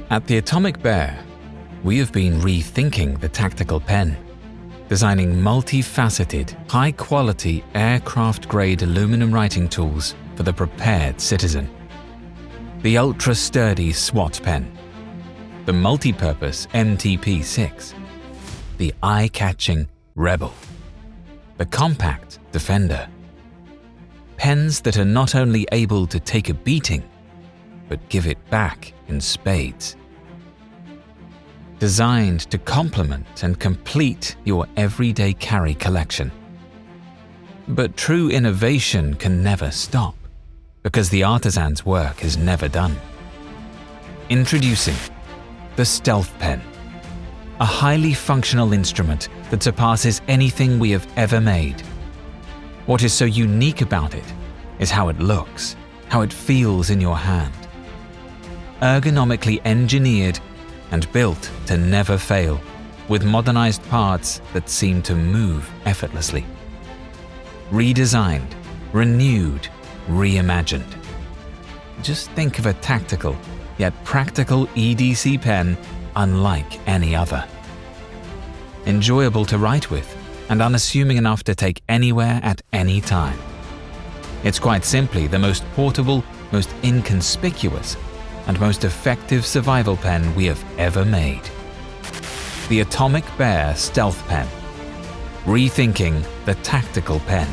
At the Atomic Bear, we have been rethinking the tactical pen, designing multifaceted, high-quality, aircraft-grade aluminum writing tools for the prepared citizen. The ultra-sturdy SWAT pen, the multi-purpose MTP6, the eye-catching Rebel, the compact Defender. Pens that are not only able to take a beating, but give it back in spades. Designed to complement and complete your everyday carry collection. But true innovation can never stop, because the artisan's work is never done. Introducing the Stealth Pen, a highly functional instrument that surpasses anything we have ever made. What is so unique about it is how it looks, how it feels in your hand. Ergonomically engineered and built to never fail, with modernized parts that seem to move effortlessly. Redesigned, renewed, reimagined. Just think of a tactical, yet practical EDC pen unlike any other. Enjoyable to write with, and unassuming enough to take anywhere at any time. It's quite simply the most portable, most inconspicuous, and most effective survival pen we have ever made. The Atomic Bear Stealth Pen. Rethinking the tactical pen.